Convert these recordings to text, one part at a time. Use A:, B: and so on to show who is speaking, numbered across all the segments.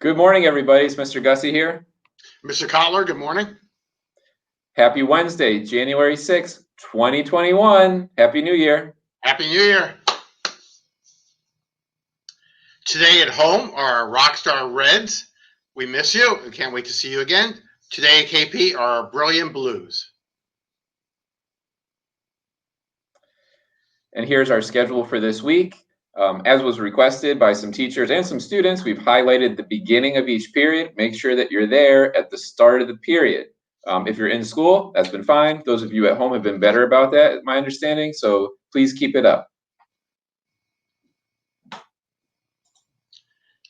A: Good morning, everybody. It's Mr. Gussie here.
B: Mr. Kotler, good morning.
A: Happy Wednesday, January 6th, 2021. Happy New Year.
B: Happy New Year. Today at home are Rockstar Reds. We miss you. We can't wait to see you again. Today at KP are Brilliant Blues.
A: And here's our schedule for this week. As was requested by some teachers and some students, we've highlighted the beginning of each period. Make sure that you're there at the start of the period. If you're in school, that's been fine. Those of you at home have been better about that, my understanding. So please keep it up.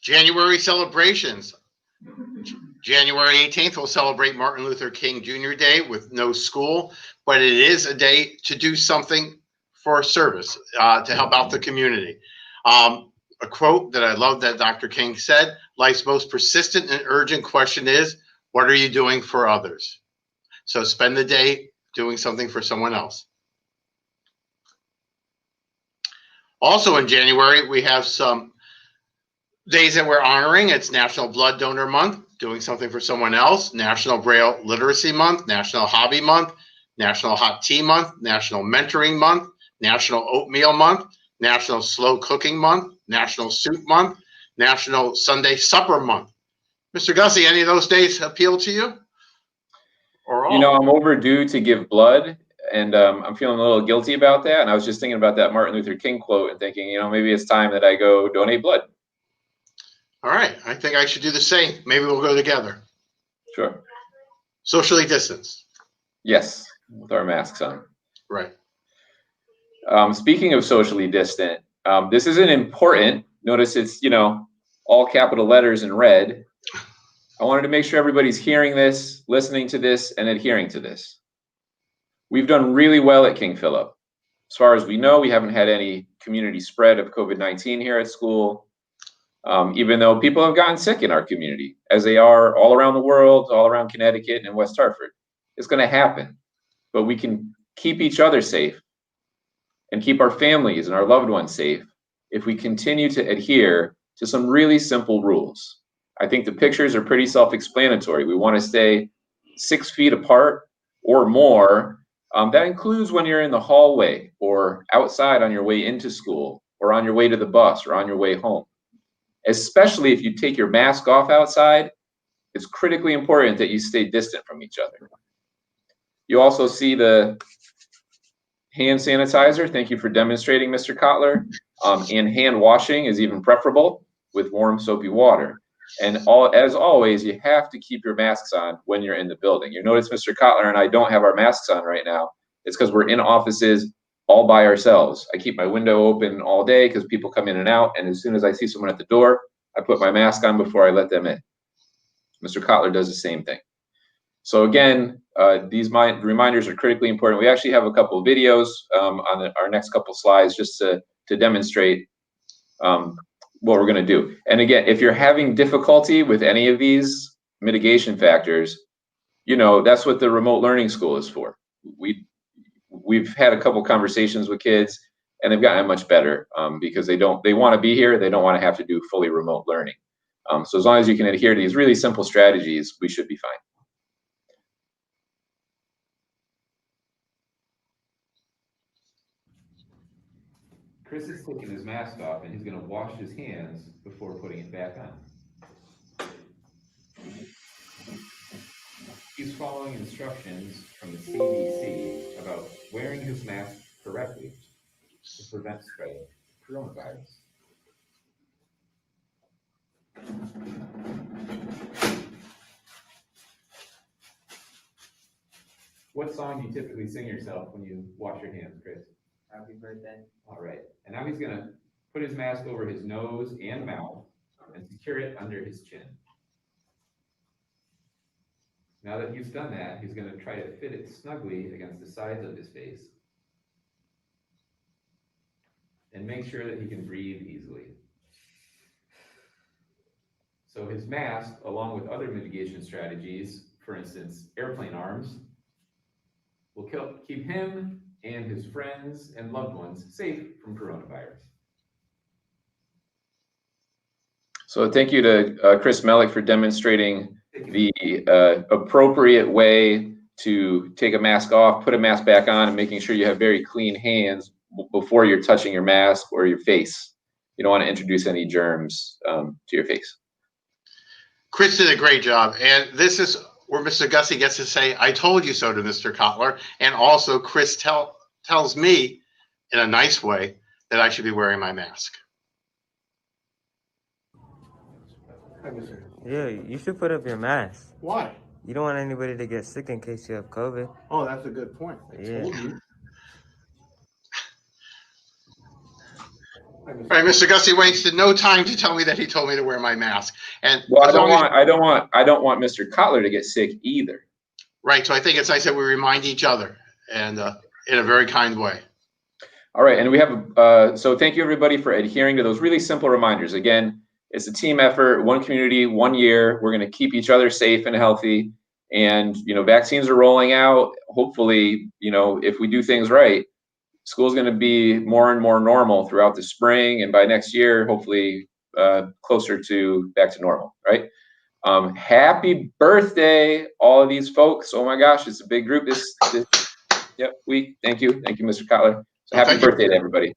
B: January celebrations. January 18th, we'll celebrate Martin Luther King Jr. Day with no school, but it is a day to do something for service, to help out the community. A quote that I love that Dr. King said, life's most persistent and urgent question is, what are you doing for others? So spend the day doing something for someone else. Also in January, we have some days that we're honoring. It's National Blood Donor Month, doing something for someone else, National Braille Literacy Month, National Hobby Month, National Hot Tea Month, National Mentoring Month, National Oatmeal Month, National Slow Cooking Month, National Soup Month, National Sunday Supper Month. Mr. Gussie, any of those days appeal to you? Or all?
A: You know, I'm overdue to give blood, and I'm feeling a little guilty about that. And I was just thinking about that Martin Luther King quote and thinking, maybe it's time that I go donate blood.
B: All right. I think I should do the same. Maybe we'll go together.
A: Sure.
B: Socially distanced.
A: Yes, with our masks on.
B: Right.
A: Speaking of socially distant, this isn't important. Notice it's, all capital letters in red. I wanted to make sure everybody's hearing this, listening to this, and adhering to this. We've done really well at King Philip. As far as we know, we haven't had any community spread of COVID-19 here at school, even though people have gotten sick in our community, as they are all around the world, all around Connecticut and West Hartford. It's going to happen, but we can keep each other safe and keep our families and our loved ones safe if we continue to adhere to some really simple rules. I think the pictures are pretty self-explanatory. We want to stay 6 feet apart or more. That includes when you're in the hallway or outside on your way into school or on your way to the bus or on your way home. Especially if you take your mask off outside, it's critically important that you stay distant from each other. You also see the hand sanitizer. Thank you for demonstrating, Mr. Kotler. And hand washing is even preferable with warm soapy water. And as always, you have to keep your masks on when you're in the building. You notice Mr. Kotler and I don't have our masks on right now. It's because we're in offices all by ourselves. I keep my window open all day because people come in and out. And as soon as I see someone at the door, I put my mask on before I let them in. Mr. Kotler does the same thing. So again, these reminders are critically important. We actually have a couple of videos on our next couple slides just to demonstrate what we're going to do. And again, if you're having difficulty with any of these mitigation factors, that's what the remote learning school is for. We've had a couple conversations with kids, and they've gotten much better because they want to be here. They don't want to have to do fully remote learning. So as long as you can adhere to these really simple strategies, we should be fine. Chris is taking his mask off, and he's going to wash his hands before putting it back on. He's following instructions from the CDC about wearing his mask correctly to prevent spreading coronavirus. What song do you typically sing yourself when you wash your hands, Chris?
C: Happy birthday.
A: All right. And now he's going to put his mask over his nose and mouth and secure it under his chin. Now that he's done that, he's going to try to fit it snugly against the sides of his face and make sure that he can breathe easily. So his mask, along with other mitigation strategies, for instance, airplane arms, will keep him and his friends and loved ones safe from coronavirus. So thank you to Chris Melic for demonstrating the appropriate way to take a mask off, put a mask back on, and making sure you have very clean hands before you're touching your mask or your face. You don't want to introduce any germs to your face.
B: Chris did a great job. And this is where Mr. Gussie gets to say, I told you so to Mr. Kotler. And also Chris tells me in a nice way that I should be wearing my mask.
C: Yeah, you should put up your mask.
D: Why?
C: You don't want anybody to get sick in case you have COVID.
D: Oh, that's a good point. I
C: Yeah.
D: told you.
B: All right, Mr. Gussie wasted no time to tell me that he told me to wear my mask. And
A: Well,
B: as long as,
A: I don't want Mr. Kotler to get sick either.
B: right, so I think it's nice that we remind each other, and in a very kind way.
A: All right, and we have so thank you everybody for adhering to those really simple reminders. Again, it's a team effort, one community, 1 year. We're going to keep each other safe and healthy, and vaccines are rolling out. Hopefully, if we do things right, school's going to be more and more normal throughout the spring, and by next year, hopefully, closer to back to normal. Right? Happy birthday, all of these folks! Oh my gosh, it's a big group. This week. Thank you, Mr. Kotler. So happy birthday to everybody.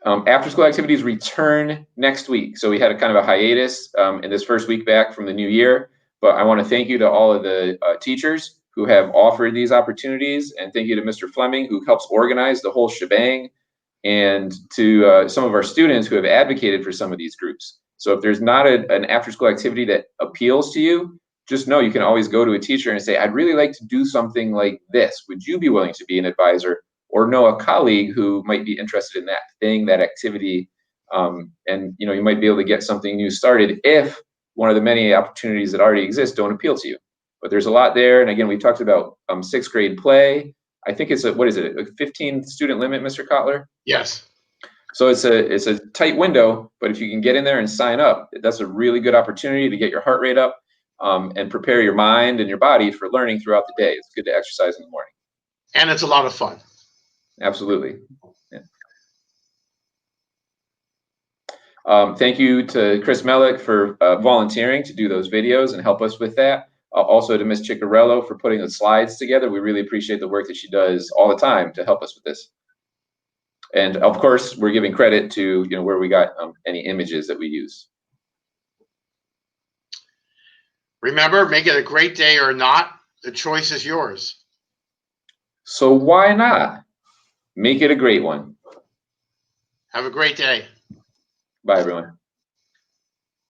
A: After school activities return next week. So we had a kind of a hiatus in this first week back from the new year, but I want to thank you to all of the teachers who have offered these opportunities, and thank you to Mr. Fleming who helps organize the whole shebang, and to some of our students who have advocated for some of these groups. So if there's not an after school activity that appeals to you, just know you can always go to a teacher and say, I'd really like to do something like this. Would you be willing to be an advisor? Or know a colleague who might be interested in that thing, that activity, and you might be able to get something new started if one of the many opportunities that already exist don't appeal to you. But there's a lot there, and again, we talked about sixth grade play. I think it's a 15 student limit, Mr. Kotler?
B: Yes.
A: So it's a tight window, but if you can get in there and sign up, that's a really good opportunity to get your heart rate up and prepare your mind and your body for learning throughout the day. It's good to exercise in the morning.
B: And it's a lot of fun.
A: Absolutely. Yeah. Thank you to Chris Melic for volunteering to do those videos and help us with that. Also to Ms. Ciccarello for putting the slides together. We really appreciate the work that she does all the time to help us with this. And of course, we're giving credit to where we got any images that we use.
B: Remember, make it a great day or not. The choice is yours.
A: So why not? Make it a great one.
B: Have a great day.
A: Bye, everyone.